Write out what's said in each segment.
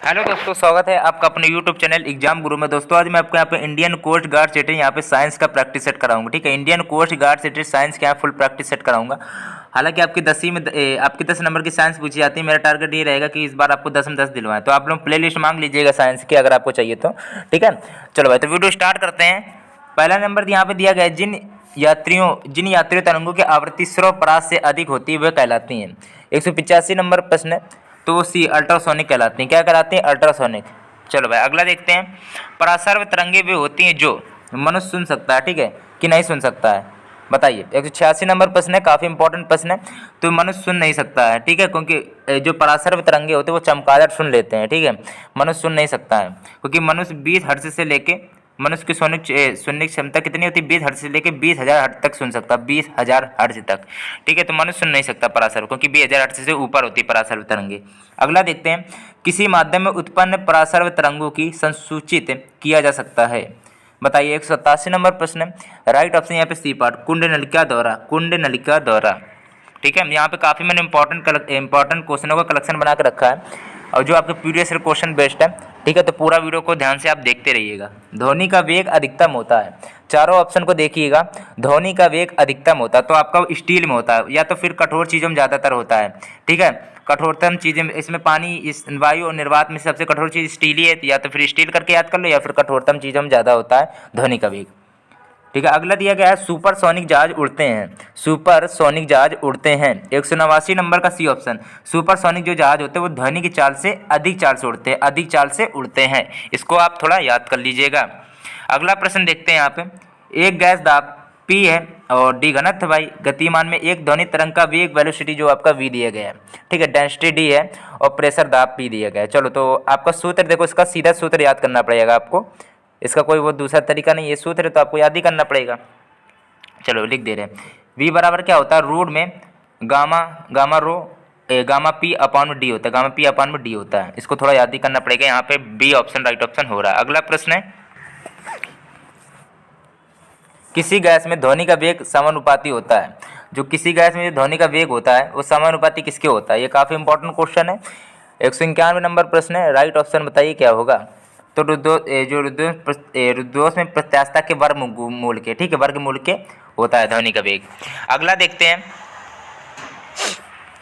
Hello दोस्तों, स्वागत है आपका अपने यूट्यूब चैनल एग्जाम गुरु में। दोस्तों आज मैं आपको यहाँ पे इंडियन कोस्ट गार्ड सेटेड यहाँ पे साइंस का प्रैक्टिस सेट कराऊंगा। ठीक है, Indian coast guard seated science का यहाँ फुल प्रैक्टिस सेट कराऊंगा। हालांकि आपकी 10वीं में आपकी 10 नंबर की साइंस पूछी जाती है। मेरा टारगेट ये रहेगा कि इस बार आपको 10 में 10 दिलवाएं। तो आप लोग प्ले लिस्ट मांग लीजिएगा साइंस की, अगर आपको चाहिए तो। ठीक है, चलो भाई, तो वीडियो स्टार्ट करते हैं। पहला नंबर यहाँ पे दिया गया है, जिन यात्रियों तरंगों की आवृत्ति श्रव्य परास से अधिक होती है वे कहलाती हैं। 185 नंबर प्रश्न है, तो वो सी अल्ट्रासोनिक कहलाती हैं। क्या कहलाती हैं? अल्ट्रासोनिक। चलो भाई अगला देखते हैं। परासर्व तरंगे वे होती हैं जो मनुष्य सुन सकता है, ठीक है, कि नहीं सुन सकता है, बताइए। 186 नंबर प्रश्न है, काफ़ी इंपॉर्टेंट प्रश्न है। तो मनुष्य सुन नहीं सकता है, ठीक है, क्योंकि जो परासर्व तरंगे होते हैं वो चमगादड़ सुन लेते हैं, ठीक है, मनुष्य सुन नहीं सकता है, क्योंकि मनुष्य 20 हर्ट्ज से लेके मनुष्य की सुनने की क्षमता कितनी होती है? 20 हर्ट्ज से लेके 20,000 हर्ट्ज तक सुन सकता है, 20,000 हर्ट्ज तक। ठीक है, तो मनुष्य सुन नहीं सकता परासर्व, क्योंकि 20,000 हर्ट्ज से ऊपर होती है परासर्व तरंगे। अगला देखते हैं। किसी माध्यम में उत्पन्न परासर्व तरंगों की संसूचित किया जा सकता है, बताइए। 187 नंबर प्रश्न है, राइट ऑप्शन यहाँ पे सी पार्ट, कुंड नलिका द्वारा, कुंड नलिका द्वारा। ठीक है, यहाँ पे काफ़ी मैंने इंपॉर्टेंट क्वेश्चनों का कलेक्शन बना के रखा है, और जो आपके प्रीवियस ईयर क्वेश्चन बेस्ड है। ठीक है, तो पूरा वीडियो को ध्यान से आप देखते रहिएगा। ध्वनि का वेग अधिकतम होता है, चारों ऑप्शन को देखिएगा। ध्वनि का वेग अधिकतम होता है तो आपका स्टील में होता है, या तो फिर कठोर चीज़ों में ज़्यादातर होता है। ठीक है, कठोरतम चीज़ें इसमें पानी, इस वायु और निर्वात में सबसे कठोर चीज़ स्टील ही है, या तो फिर स्टील करके याद कर लो, या फिर कठोरतम चीज़ों में ज़्यादा होता है ध्वनि का वेग। ठीक है, अगला दिया गया है, सुपरसोनिक जहाज उड़ते हैं, सुपरसोनिक जहाज उड़ते हैं। 189 नंबर का सी ऑप्शन। सुपरसोनिक जो जहाज होते हैं वो ध्वनि की चाल से अधिक चाल से उड़ते हैं, अधिक चाल से उड़ते हैं। इसको आप थोड़ा याद कर लीजिएगा। अगला प्रश्न देखते हैं यहाँ पे। एक गैस दाब P है और D घनत्व भाई, गतिमान में एक ध्वनि तरंग का वेग वेलोसिटी जो आपका V दिया गया है, ठीक है, डेंसिटी D है, और प्रेशर दाब P दिया गया है। चलो, तो आपका सूत्र देखो, इसका सीधा सूत्र याद करना पड़ेगा आपको, इसका कोई वो दूसरा तरीका नहीं है, सूत्र है तो आपको याद ही करना पड़ेगा। चलो लिख दे रहे हैं। V बराबर क्या होता है? रूट में गामा गामा रो गामा P अपॉन डी होता है, गामा P अपॉन डी होता है। इसको थोड़ा याद ही करना पड़ेगा। यहाँ पे बी ऑप्शन राइट ऑप्शन हो रहा है। अगला प्रश्न है, किसी गैस में ध्वनि का वेग समानुपाती होता है। जो किसी गैस में जो ध्वनि का वेग होता है वो समानुपाती किसके होता है? ये काफ़ी इंपॉर्टेंट क्वेश्चन है। 191 नंबर प्रश्न है, राइट ऑप्शन बताइए क्या होगा। तो रुद्धोष में प्रत्यास्थता के वर्गमूल के, ठीक है, वर्गमूल के होता है ध्वनि का वेग। अगला देखते हैं।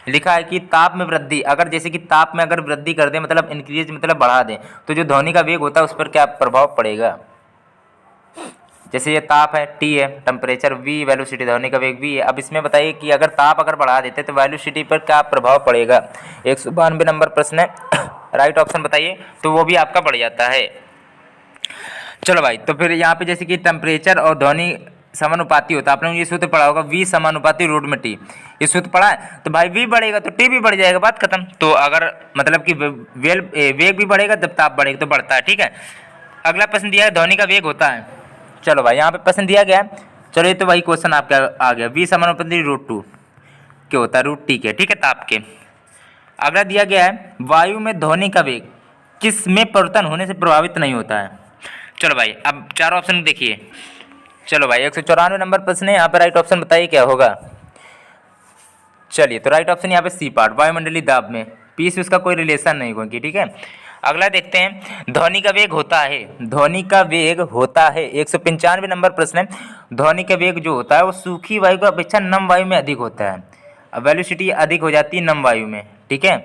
लिखा है कि ताप में वृद्धि, अगर जैसे कि ताप में अगर वृद्धि कर दें, मतलब इंक्रीज मतलब बढ़ा दें, तो जो ध्वनि का वेग होता है उस पर क्या प्रभाव पड़ेगा? जैसे ये ताप है, T है, टेम्परेचर V, वेलोसिटी ध्वनि का वेग V है। अब इसमें बताइए कि अगर ताप अगर बढ़ा देते तो वेलोसिटी पर क्या प्रभाव पड़ेगा? 192 नंबर प्रश्न है, राइट ऑप्शन बताइए। तो वो भी आपका बढ़ जाता है। चलो भाई, तो फिर यहाँ पे जैसे कि टेम्परेचर और ध्वनि समानुपाती होता है, आपने ये सूत्र पढ़ा होगा, V समानुपाती रूट में T। ये सूत्र पढ़ा है, तो भाई V बढ़ेगा तो T भी बढ़ जाएगा, बात खत्म। तो अगर मतलब कि वेग भी बढ़ेगा जब ताप बढ़ेगा तो बढ़ता है, ठीक है। अगला प्रश्न दिया है, ध्वनि का वेग होता है। चलो भाई, यहाँ पे प्रश्न दिया गया है। चलो, ये तो वही क्वेश्चन आपका आ गया, V समानुपाती रूट 2 क्या होता है? रूट T के, ठीक है, ताप के। अगला दिया गया है, वायु में ध्वनि का वेग किस में परिवर्तन होने से प्रभावित नहीं होता है। चलो भाई, अब चार ऑप्शन देखिए। चलो भाई, 194 नंबर प्रश्न है, यहाँ पे राइट ऑप्शन बताइए क्या होगा। चलिए, तो राइट ऑप्शन यहाँ पे सी पार्ट, वायुमंडलीय दाब में पी से उसका कोई रिलेशन नहीं होगी, ठीक है। अगला देखते हैं, ध्वनि का वेग होता है, ध्वनि का वेग होता है। 195 नंबर प्रश्न है, ध्वनि का वेग जो होता है वो सूखी वायु की अपेक्षा नम वायु में अधिक होता है। अब वेलोसिटी अधिक हो जाती है नम वायु में, ठीक है।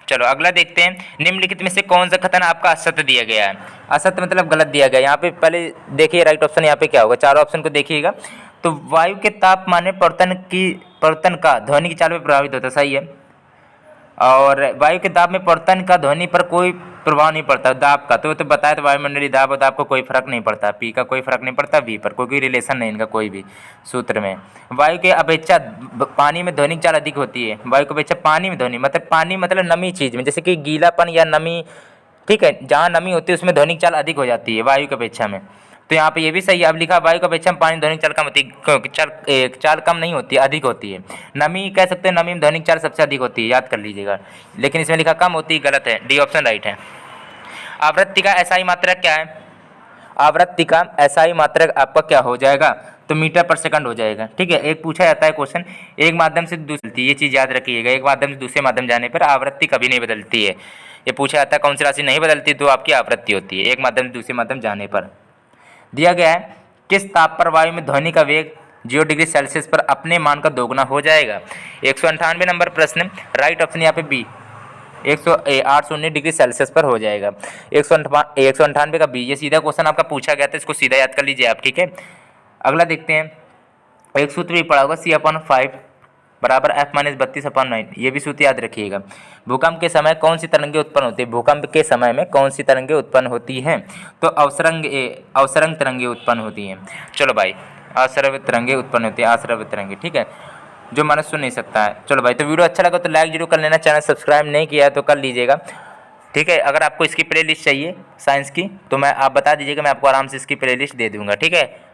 चलो अगला देखते हैं, निम्नलिखित में से कौन सा कथन आपका असत्य दिया गया है? असत्य मतलब गलत दिया गया है। यहाँ पे पहले देखिए राइट ऑप्शन यहाँ पे क्या होगा, चारों ऑप्शन को देखिएगा। तो वायु के तापमान में परिवर्तन का ध्वनि की चाल में प्रभावित होता है, सही है। और वायु के दाब में परिवर्तन का ध्वनि पर कोई प्रभाव नहीं पड़ता, दाब का तो बताया, तो वायुमंडलीय दाब और दाब का कोई फर्क नहीं पड़ता, पी का कोई फर्क नहीं पड़ता, वी पर कोई रिलेशन नहीं इनका कोई भी सूत्र में। वायु के अपेक्षा पानी में ध्वनिक चाल अधिक होती है, वायु की अपेक्षा पानी में ध्वनि, मतलब पानी मतलब नमी चीज़ में, जैसे कि गीलापन या नमी, ठीक है, जहाँ नमी होती है उसमें ध्वनिक चाल अधिक हो जाती है वायु की अपेक्षा में। तो यहाँ पे ये भी सही है। अब लिखा वायु की अपेक्षा में पानी ध्वनिक चाल कम होती है, चाल कम नहीं होती है, अधिक होती है। नमी कह सकते हैं, नमी में ध्वनिक चाल सबसे अधिक होती है, याद कर लीजिएगा। लेकिन इसमें लिखा कम होती है, गलत है, डी ऑप्शन राइट है। आवृत्ति का एसआई मात्रक क्या है? आवृत्ति का SI मात्रक आपका क्या हो जाएगा, तो मीटर पर सेकंड हो जाएगा। ठीक है, एक पूछा जाता है क्वेश्चन, एक माध्यम से दूसरी, ये चीज़ याद रखिएगा, एक माध्यम से दूसरे माध्यम जाने पर आवृत्ति कभी नहीं बदलती है। ये पूछा जाता है कौन सी राशि नहीं बदलती, तो आपकी आवृत्ति होती है एक माध्यम से दूसरे माध्यम जाने पर। दिया गया है किस ताप पर वायु में ध्वनि का वेग 0 डिग्री सेल्सियस पर अपने मान का दोगुना हो जाएगा। 198 नंबर प्रश्न, राइट ऑप्शन यहाँ पे बी, 819 डिग्री सेल्सियस पर हो जाएगा। 198 का बी, ये सीधा क्वेश्चन आपका पूछा गया था, इसको सीधा याद कर लीजिए आप। ठीक है, अगला देखते हैं, एक सूत्र भी पढ़ा होगा C/5 बराबर F-32/9, ये भी सूत्र याद रखिएगा। भूकंप के समय कौन सी तरंगें उत्पन्न होती है, भूकंप के समय में कौन सी तरंगें उत्पन्न होती हैं, तो अवसरंग तरंगें उत्पन्न होती हैं। चलो भाई, अश्रव्य तरंगें उत्पन्न होती है, अश्रव्य तरंगें। ठीक है, जो मनुष्य सुन नहीं सकता है। चलो भाई, तो वीडियो अच्छा लगा तो लाइक जरूर कर लेना, चैनल सब्सक्राइब नहीं किया है तो कर लीजिएगा। ठीक है, अगर आपको इसकी प्लेलिस्ट चाहिए साइंस की तो आप बता दीजिएगा, मैं आपको आराम से इसकी प्लेलिस्ट दे दूँगा। ठीक है।